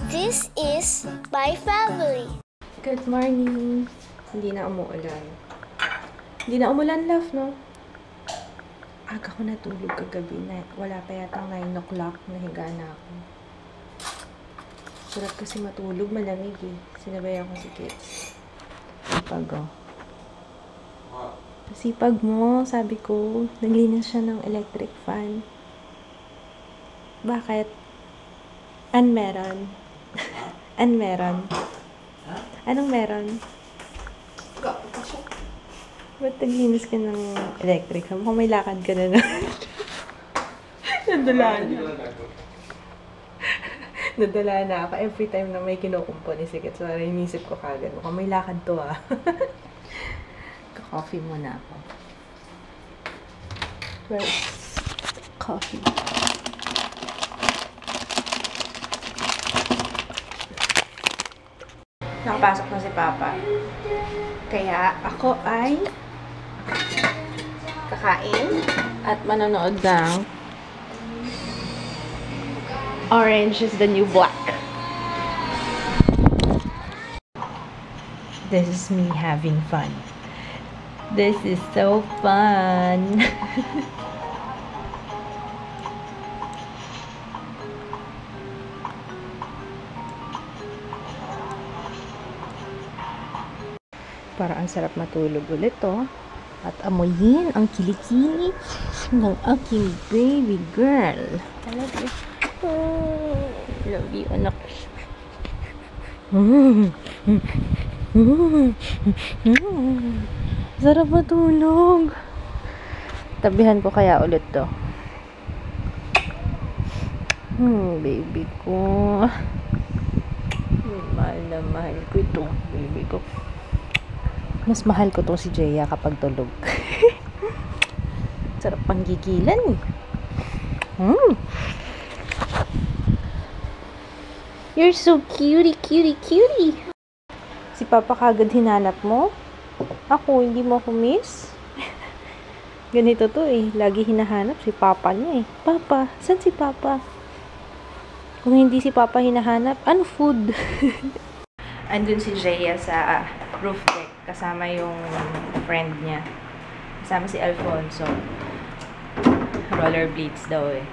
This is my family. Good morning. Hindi na umuulan. Hindi na umulan, love, no? Aga ko natulog kagabi na. Wala pa yata 9 o'clock. Nahiga na ako. Sarap kasi matulog. Malamig eh. Sinabayan ko si kids. Sipag oh. Sipag mo, sabi ko. Naglinis siya ng electric fan. Bakit? Meron. Meron. Anong meron? Ba't naglinis ka ng electric? Mukhang may lakad ka na naman. Nadala na. Nadala na ako. Every time na may kinukumpo ni Sikit, so inisip ko kagad. Mukhang may lakad to ah. Ka-coffee muna ako. Where's coffee? Nakapasok na si Papa. Kaya ako ay kakain at manonood ng Orange is the New Black. This is me having fun. This is so fun. Para ang sarap matulog ulit to. At amoyin ang kilikili ng aking baby girl. I love you. Love you, anak. Sarap matulog. Tabihan ko kaya ulit to. Baby ko. Mahal na mahal ko ito. Baby ko. Mas mahal ko to si Jeya kapag tulog. Sarap pang gigilan eh. You're so cutie, cutie, cutie. Si Papa kagad hinanap mo? Ako, hindi mo ako miss? Ganito to eh. Lagi hinahanap si Papa niya eh. Papa, saan si Papa? Kung hindi si Papa hinahanap, ano food? Andun si Jeya sa roof deck. Kasama yung friend niya. Kasama si Alfonso. Rollerblades daw eh.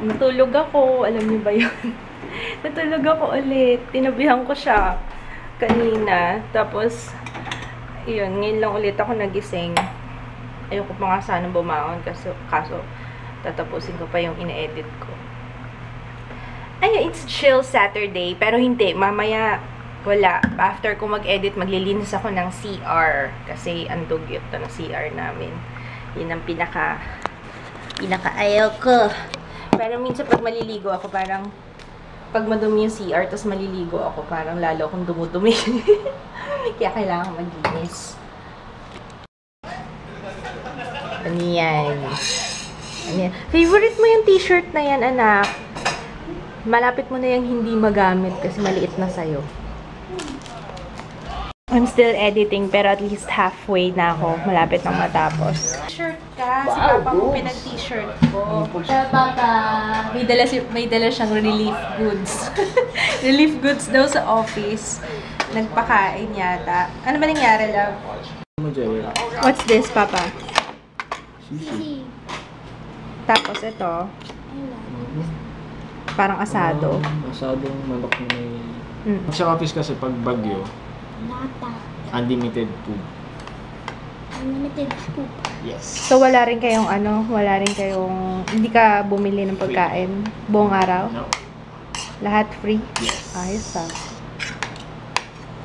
Natulog ako. Alam niyo ba yun? Natulog ako ulit. Tinabihan ko siya kanina. Tapos, yun. Ngayon lang ulit ako nagising. Ayoko pa nga sana bumaon. Kaso tatapusin ko pa yung ina-edit ko. Ay, it's chill Saturday. Pero hindi. Mamaya, wala. After ko mag-edit, maglilinis ako ng CR. Kasi ang dugyot to ng CR namin. Yun ang pinaka ayaw ko. Pero minsan pag maliligo ako, parang pag madumi yung CR, tapos maliligo ako, parang lalo akong dumudumi. Kaya kailangan maglinis. Ano yan? Ano yan? Favorite mo yung t-shirt na yan, anak? Malapit mo na yung hindi magamit kasi maliit na sa'yo. I'm still editing, pero at least halfway na ako. Malapit nang matapos. T-shirt ka. Si Papa mo pinag-t-shirt ko. Papa. May dala siyang relief goods. Relief goods daw sa office. Nagpakain yata. Ano ba nangyari, love? What's this, Papa? Sisi. Tapos ito. Parang asado. Asadong manok na may... Sa office kasi pag bagyo, Lata. unlimited food. Unlimited scoop. Yes. So, wala rin kayong hindi ka bumili ng pagkain buong araw? No. Lahat free? Yes. Ayos ah.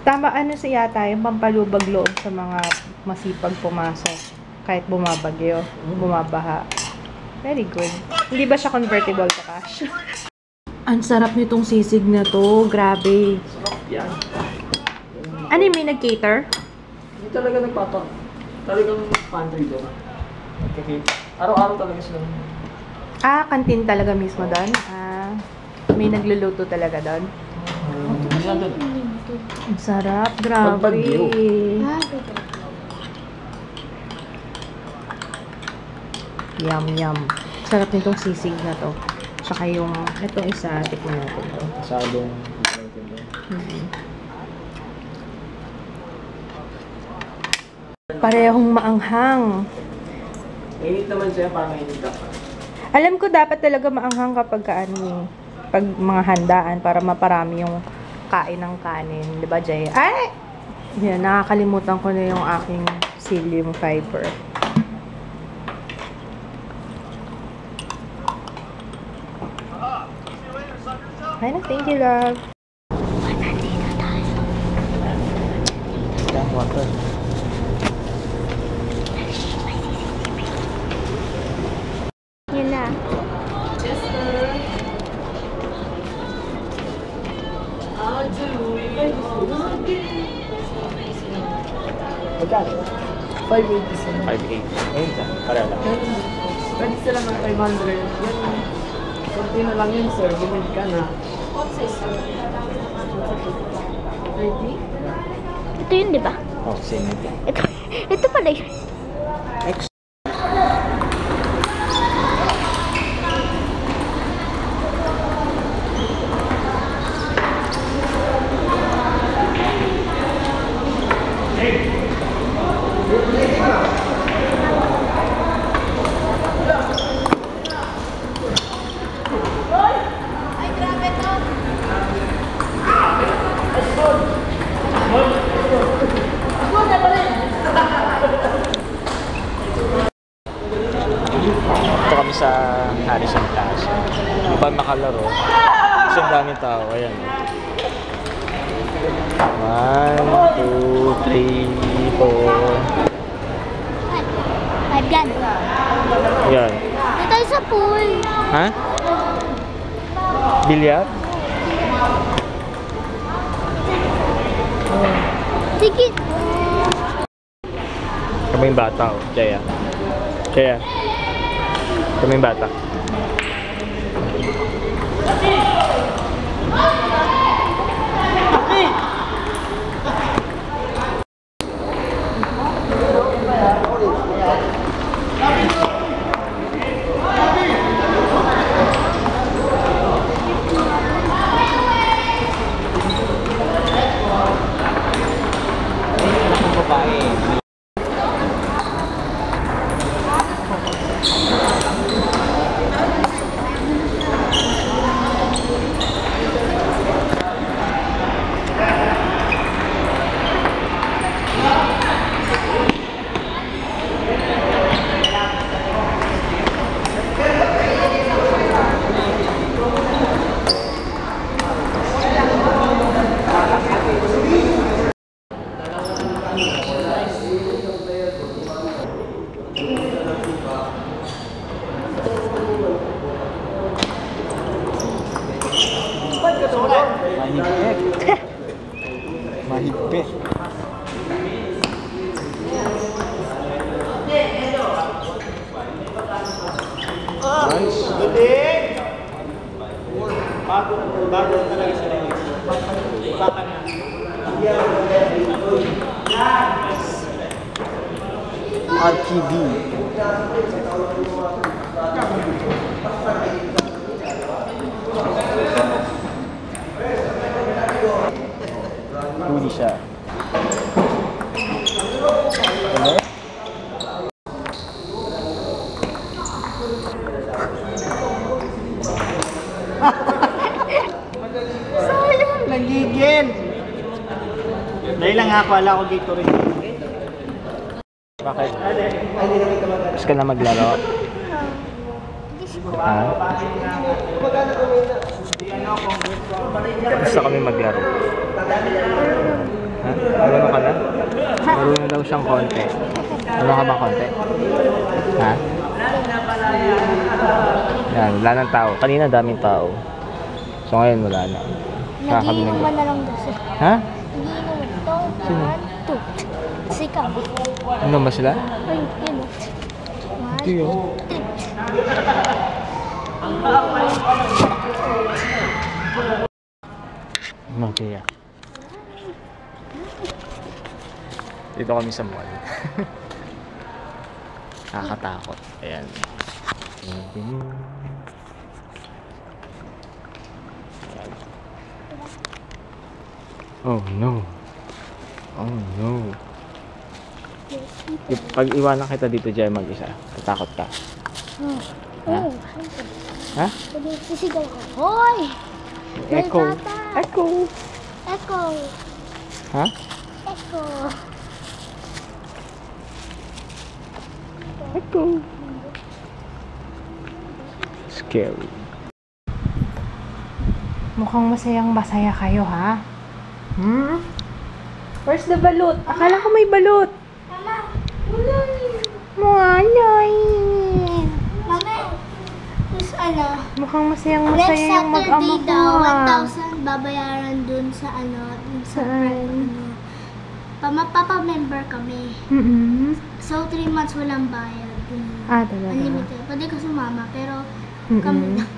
Tama, si yata yung pampalubag loob sa mga masipag pumasok. Kahit bumabagyo, bumabaha. Very good. Hindi ba siya convertible to cash? Ang sarap nitong sisig na to. Grabe. Sarap yan. Ano yung may nag-cater? Hindi talaga nagpatong. Talagang pantry doon. Okay. Araw-araw talaga sila. Kantin talaga mismo doon? May nagluluto talaga doon? Ang sarap. Grabe. Pagbagyo. Yum, yum. Sarap nitong sisig na to. Tsaka yung, itong isa, tikman natin to. Masyadong... Parehong maanghang. Mainit naman siya, parang mainit ka pa. Alam ko dapat talaga maanghang kapag pag mga handaan para maparami yung kain ng kanin. Diba, Jay? Ay! Yan, nakakalimutan ko na yung aking psyllium fiber. Ay, thank you, love. Damn water. Yun na. Magkano? 580. 580. Ayun ka, para lang. Pwede sila ng 500. Yan. Kunti na lang yun, sir. Bumili ka na. 30? Ito yun, di ba? Oh, same ito. Ito pala yun. Ito kami sa Harrison Plaza. Hindi pa makalaro. Kasi ang daming tao. Ayan. 1, 2, 3, 4. Ayan. Ayan. Dito tayo sa pool. Ha? Bilyar? Sige. Kami yung bata, oh. Jaya. Jaya. Kami yung bata. Mahigpit. Nice. Bago talaga sila yun. RTV. Huli siya. Hello? Sayang. Nagigil! Dahil lang nga pala ako dito rin. Bakit? Gusto ka na maglaro? Ha? Gusto kami maglaro. Ha? Marunong ka na? Marunong daw siyang konti. Marunong ka ba konti? Ha? Yan, wala ng tao. Kanina daming tao. So ngayon wala na. Nagiinuman na lang daw siya. Ha? Nagiinuman. Ito, Sino? 1, 2. Sika. Ano ba sila? Ay, yun. Ito yun. Okay. Dito kami sa mall. Nakakatakot. Ayan. Oh no. Oh no. Pag iwanan kita dito dyan mag-isa, tatakot ka. Oo, siyempre. Ha? Pwede sisigaw ko. Hoy! May Echo. bata! Echo. Echo! Ha? Echo! Echo. Scary. Mukhang masayang-masaya kayo, ha? Where's the balut? Akala ko may balut. Mama! Malay. Mama! Tapos ano? Mukhang Next masayang-masaya yung mag-ama Saturday ko, daw, ha? 1,000 babayaran dun sa ano, dun sa Saan? Mapapa-member kami. So, 3 months walang bayad. Ah, talaga. Unlimited. Pwede ka sumama, pero kami lang.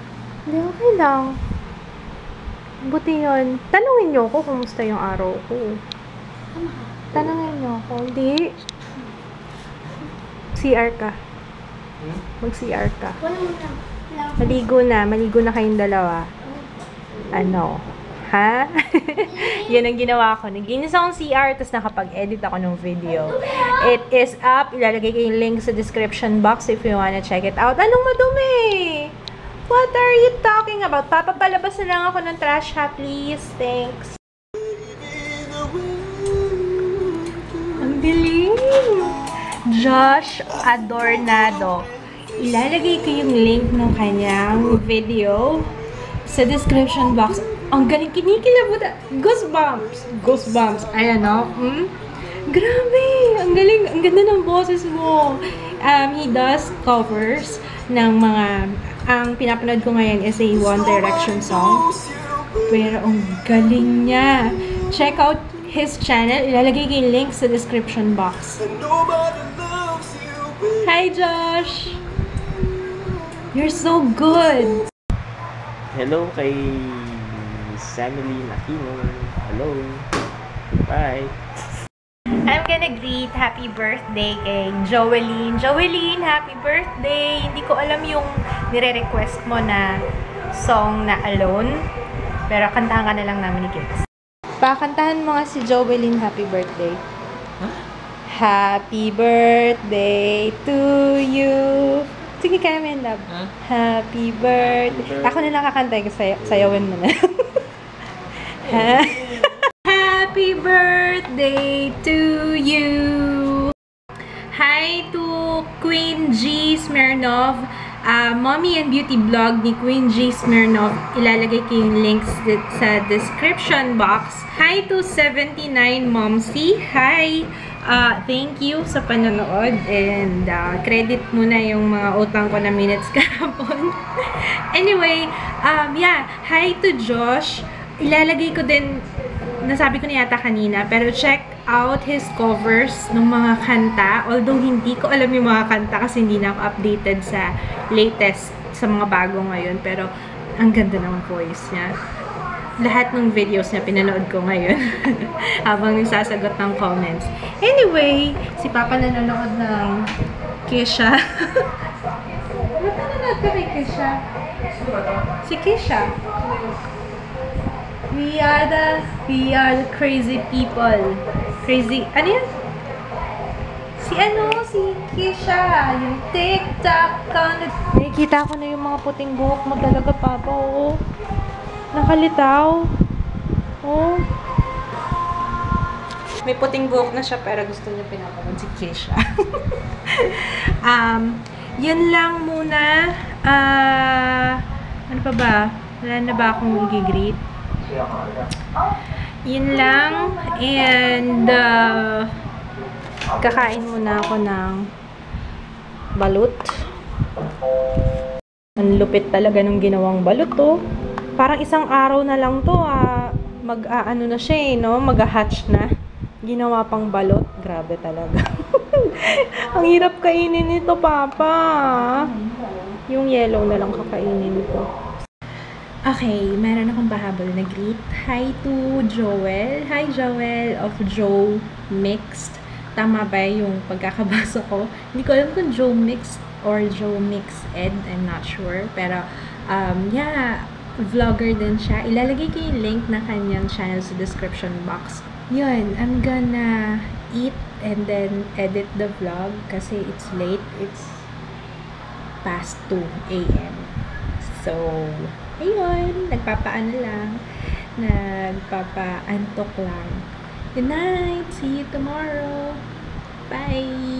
Hindi, okay lang. Buti yun. Tanungin niyo ako kumusta yung araw ko. Tanungin niyo ako. Hindi. CR ka. Mag-CR ka. Wala mo lang. Maligo na kayong dalawa. Ano? Ha? Yan ang ginawa ko. Naginis akong CR, tapos nakapag-edit ako ng video. It is up. Ilalagay ko yung link sa description box if you wanna check it out. Anong madumi? What are you talking about? Papapalabas na lang ako ng trash ha, please. Thanks. Ang galing! Josh Adornado. Ilalagay ko yung link ng kanyang video sa description box. Ang galing, kinikilabot. Goosebumps. Goosebumps. Ayan, no? Grabe! Ang galing. Ang ganda ng boses mo. He does covers ng mga... Ang pinapanood ko ngayon is a One Direction song. Pero ang galing niya. Check out his channel. Ilalagay ko yung link sa description box. Hi, Josh! You're so good! Hello kay Samuelin Aquino. Hello. Bye. I'm gonna greet happy birthday kay Joeline. Joeline, happy birthday! Hindi ko alam yung nire-request mo na song na Alone. Pero kantahan ka na lang namin ni Kids. Pakantahan mo nga si Joeline happy birthday. Huh? Happy birthday to you. Sige, kaya mo yan, love. Huh? Happy birthday. Ako na lang kakantay. Sayawin mo na. Happy birthday to you. Hi to Queen G Smirnov. Mommy and Beauty Vlog ni Queen G Smirnov. Ilalagay ko yung links sa description box. Hi to 79 Momsy. Hi! Thank you sa panonood and credit muna yung mga utang ko na minutes kahapon. Anyway, yeah. Hi to Josh. Ilalagay ko din, nasabi ko na yata kanina, pero check out his covers ng mga kanta. Although hindi ko alam yung mga kanta kasi hindi na ako updated sa latest, sa mga bago ngayon. Pero ang ganda ng voice niya. Lahat ng videos niya pinanood ko ngayon habang nagsasagot ng comments. Anyway, si Papa nanonood ng Kesha. Ba't nanonood ka kay Kesha? Si Kesha. We are the crazy people. Crazy, ano yan? Si Kesha. Yung TikTok. Nakikita ko na yung mga puting buhok mo talaga, Papa. Oo. Nakalitaw. Oh. May puting buhok na siya pero gusto niya pinapanood si Kesha. Yun lang muna. Ano pa ba? Wala na ba akong i-greet? Yun lang. And kakain muna ako ng balut. Ang lupit talaga ng ginawang balut, oh. Parang isang araw na lang to, mag-ano na siya, no? Mag-hatch na. Ginawa pang balot. Grabe talaga. Ang hirap kainin nito, Papa. Yung yellow na lang kakainin ko. Okay, meron akong pahabol na greet. Hi to Joel. Hi, Joel of Joe Mixed. Tama ba yung pagkakabasa ko? Hindi ko alam kung Joe Mixed or Joe Mix Ed, I'm not sure. Pero, yeah, vlogger din siya. Ilalagay ko yung link na kanyang channel sa description box. Yun, I'm gonna eat and then edit the vlog kasi it's late. It's past 2 a.m. So, ayun, nagpapaano lang. Nagpapaantok lang. Good night! See you tomorrow! Bye!